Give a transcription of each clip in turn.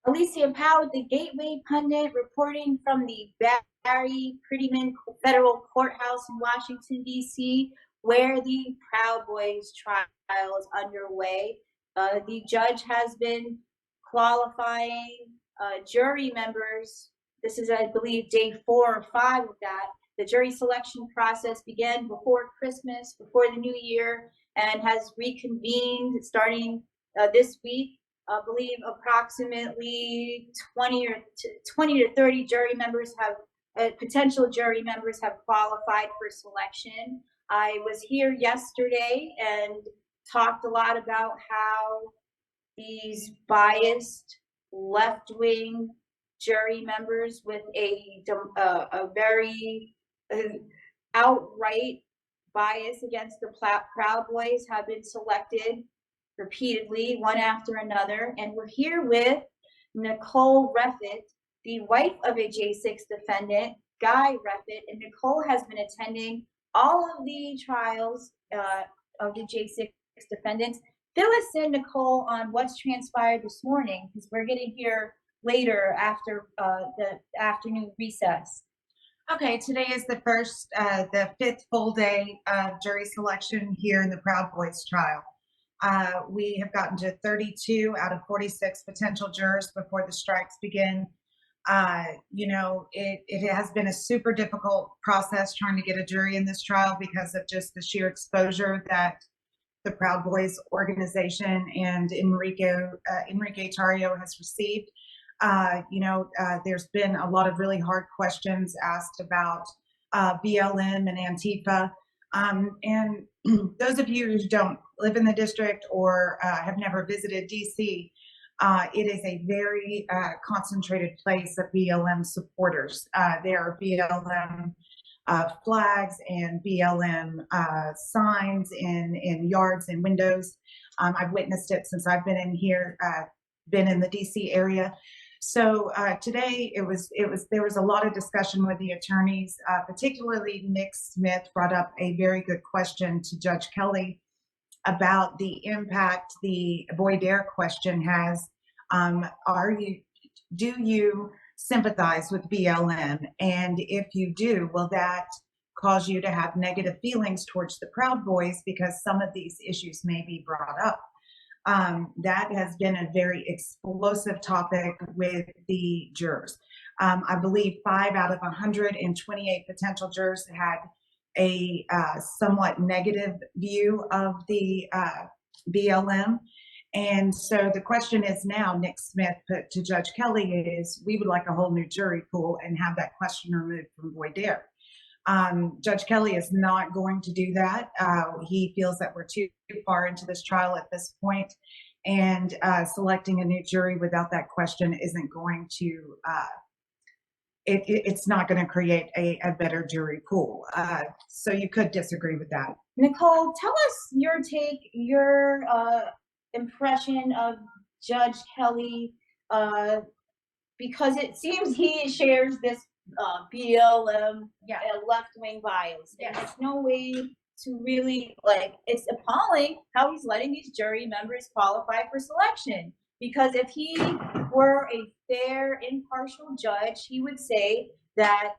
Alicia Powell, the Gateway Pundit, reporting from the Barry Prettyman Federal Courthouse in Washington, D.C., where the Proud Boys trial is underway. The judge has been qualifying jury members. This is, I believe, day 4 or 5 of that. The jury selection process began before Christmas, before the new year, and has reconvened starting this week. I believe approximately 20 to 30 jury members have potential jury members have qualified for selection. I was here yesterday and talked a lot about how these biased left-wing jury members with a very outright bias against the Proud Boys have been selected repeatedly, one after another. And we're here with Nicole Reffitt, the wife of a J6 defendant, Guy Reffitt. And Nicole has been attending all of the trials of the J6 defendants. Fill us in, Nicole, on what's transpired this morning, because we're getting here later after the afternoon recess. Okay, today is the fifth full day of jury selection here in the Proud Boys trial. We have gotten to 32 out of 46 potential jurors before the strikes begin. It has been a super difficult process trying to get a jury in this trial because of just the sheer exposure that the Proud Boys organization and Enrique Tarrio has received. There's been a lot of really hard questions asked about BLM and Antifa. And those of you who don't live in the district or have never visited DC, it is a very concentrated place of BLM supporters. There are BLM flags and BLM signs in yards and windows. I've witnessed it since I've been in here, been in the DC area. So today there was a lot of discussion with the attorneys, particularly Nick Smith brought up a very good question to Judge Kelly about the impact the Boy Dare question has. Do you sympathize with BLM? And if you do, will that cause you to have negative feelings towards the Proud Boys because some of these issues may be brought up? That has been a very explosive topic with the jurors. I believe 5 out of 128 potential jurors had a somewhat negative view of the BLM. And so the question is now, Nick Smith put to Judge Kelly, is we would like a whole new jury pool and have that question removed from Boy Dare. Judge Kelly is not going to do that. He feels that we're too far into this trial at this point, and selecting a new jury without that question isn't going to, it's not going to create a better jury pool. So you could disagree with that. Nicole, tell us your take, your impression of Judge Kelly, because it seems he shares this BLM left-wing bias. Yes. There's no way to really, it's appalling how he's letting these jury members qualify for selection. Because if he were a fair, impartial judge, he would say that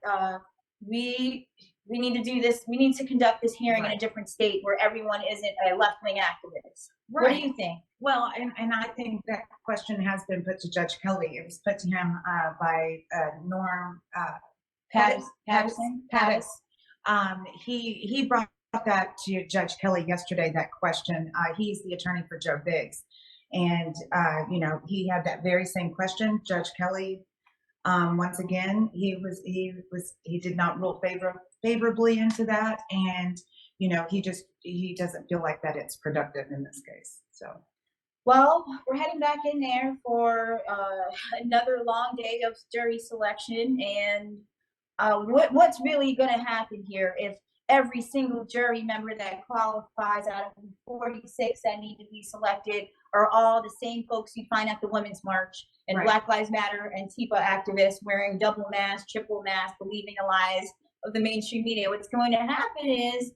we need to do this, we need to conduct this hearing in a different state where everyone isn't a left-wing activist. Right. What do you think? Well, and I think that question has been put to Judge Kelly. It was put to him by Norm Patterson. He brought that to Judge Kelly yesterday, that question. He's the attorney for Joe Biggs. And, he had that very same question. Judge Kelly, once again, he did not rule favorably into that. And, he doesn't feel like that it's productive in this case. So. Well, we're heading back in there for another long day of jury selection. And what's really going to happen here if every single jury member that qualifies out of the 46 that need to be selected are all the same folks you find at the Women's March and right. Black Lives Matter and Antifa activists wearing double masks, triple masks, believing the lies of the mainstream media. What's going to happen is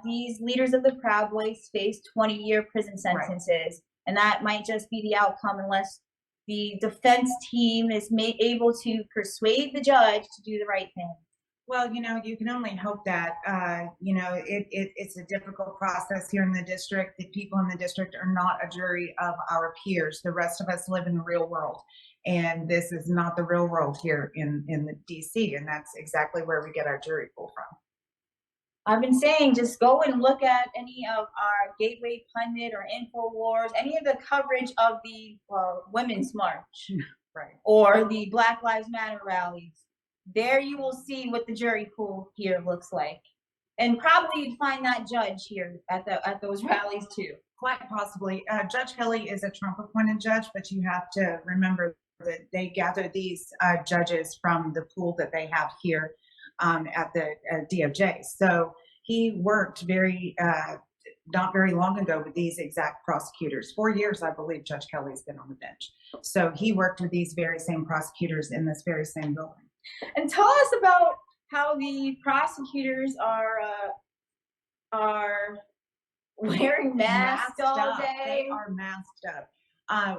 these leaders of the Proud Boys face 20-year prison sentences. Right. And that might just be the outcome unless the defense team is able to persuade the judge to do the right thing. Well, you can only hope that, it's a difficult process here in the district. The people in the district are not a jury of our peers. The rest of us live in the real world. And this is not the real world here in the DC. And that's exactly where we get our jury pool from. I've been saying just go and look at any of our Gateway Pundit or InfoWars, any of the coverage of the Women's March, right, or the Black Lives Matter rallies. There you will see what the jury pool here looks like. And probably you'd find that judge here at those rallies too. Quite possibly. Judge Kelly is a Trump-appointed judge, but you have to remember that they gather these judges from the pool that they have here at the DOJ. So he worked not very long ago with these exact prosecutors. 4 years, I believe, Judge Kelly's been on the bench. So he worked with these very same prosecutors in this very same building. And tell us about how the prosecutors are wearing masks all day. They are masked up.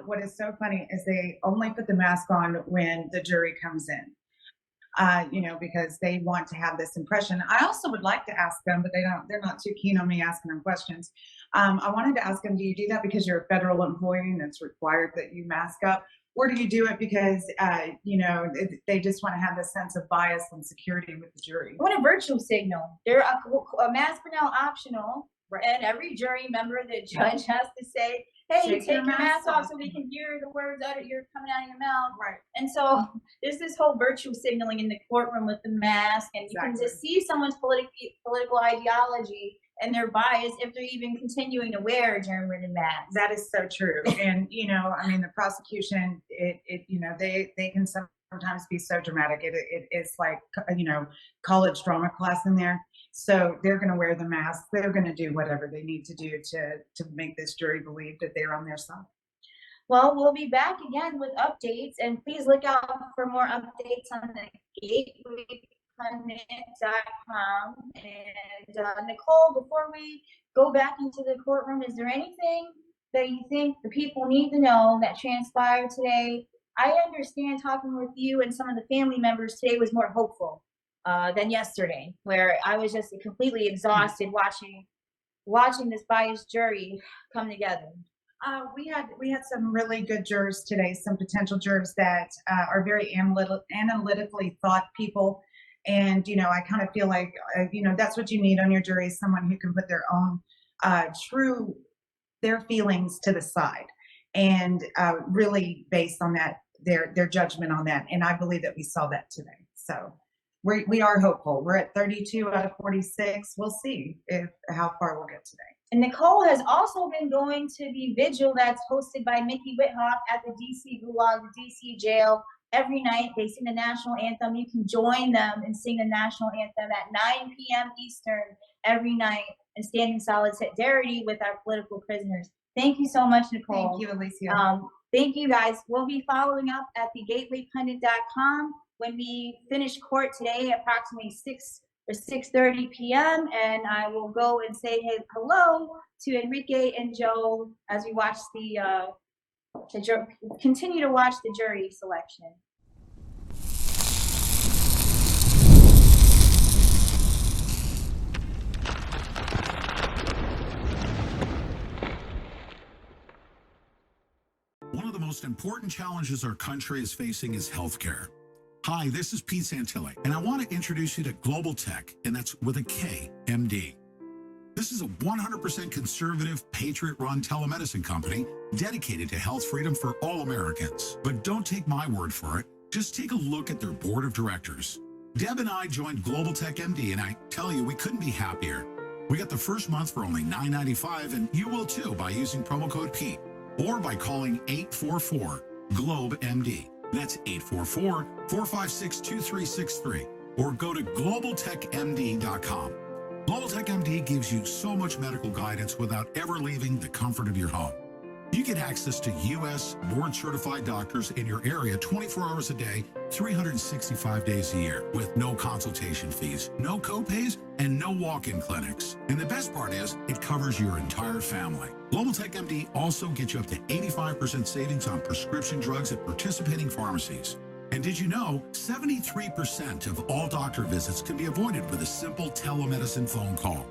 What is so funny is they only put the mask on when the jury comes in. Because they want to have this impression. I also would like to ask them, but they're not too keen on me asking them questions. I wanted to ask them, do you do that because you're a federal employee and it's required that you mask up? Or do you do it because, they just want to have this sense of bias and security with the jury? I want a virtue signal. They're a mask are now optional. Right. And every jury member, the judge has to say, hey, take your mask off so we can hear the words you're coming out of your mouth. Right. And so there's this whole virtue signaling in the courtroom with the mask, and you can just see someone's political ideology and their bias if they're even continuing to wear a germ-ridden mask. That is so true. And, the prosecution, they can sometimes be so dramatic. It's like, college drama class in there. So they're going to wear the mask. They're going to do whatever they need to do to make this jury believe that they're on their side. Well, we'll be back again with updates, and please look out for more updates on the gatewaypundit.com. And Nicole, before we go back into the courtroom, is there anything that you think the people need to know that transpired today? I understand talking with you and some of the family members today was more hopeful than yesterday, where I was just completely exhausted watching this biased jury come together. We had some really good jurors today, some potential jurors that are very analytically thought people. And, I kind of feel like, that's what you need on your jury, someone who can put their own their feelings to the side and really based on that, their judgment on that. And I believe that we saw that today. So we are hopeful. We're at 32 out of 46. We'll see how far we'll get today. And Nicole has also been going to the vigil that's hosted by Mickey Whithoff at the DC Gulag, the DC jail. Every night they sing the national anthem. You can join them and sing the national anthem at 9 p.m. Eastern every night and stand in solidarity with our political prisoners. Thank you so much, Nicole. Thank you, Alicia. Thank you, guys. We'll be following up at thegatewaypundit.com when we finish court today, approximately 6 or 6:30 p.m. And I will go and say hello to Enrique and Joe as we watch continue to watch the jury selection. One of the most important challenges our country is facing is healthcare. Hi, this is Pete Santilli, and I want to introduce you to Global Tech, and that's with a K, MD. This is a 100% conservative, patriot-run telemedicine company dedicated to health freedom for all Americans. But don't take my word for it. Just take a look at their board of directors. Deb and I joined Global Tech MD, and I tell you, we couldn't be happier. We got the first month for only $9.95, and you will too by using promo code Pete or by calling 844-GLOBE-MD. That's 844-456-2363. Or go to globaltechmd.com. Global Tech MD gives you so much medical guidance without ever leaving the comfort of your home. You get access to U.S. board-certified doctors in your area 24 hours a day, 365 days a year, with no consultation fees, no copays, and no walk-in clinics. And the best part is, it covers your entire family. Global Tech MD also gets you up to 85% savings on prescription drugs at participating pharmacies. And did you know 73% of all doctor visits can be avoided with a simple telemedicine phone call?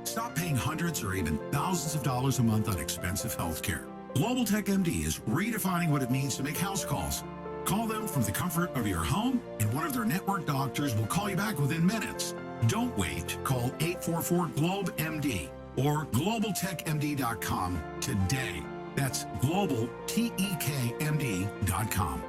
Stop paying hundreds or even thousands of dollars a month on expensive health care. Global Tech MD is redefining what it means to make house calls. Call them from the comfort of your home, and one of their network doctors will call you back within minutes. Don't wait. Call 844-GLOBE-MD or globaltechmd.com today. That's globaltekmd.com.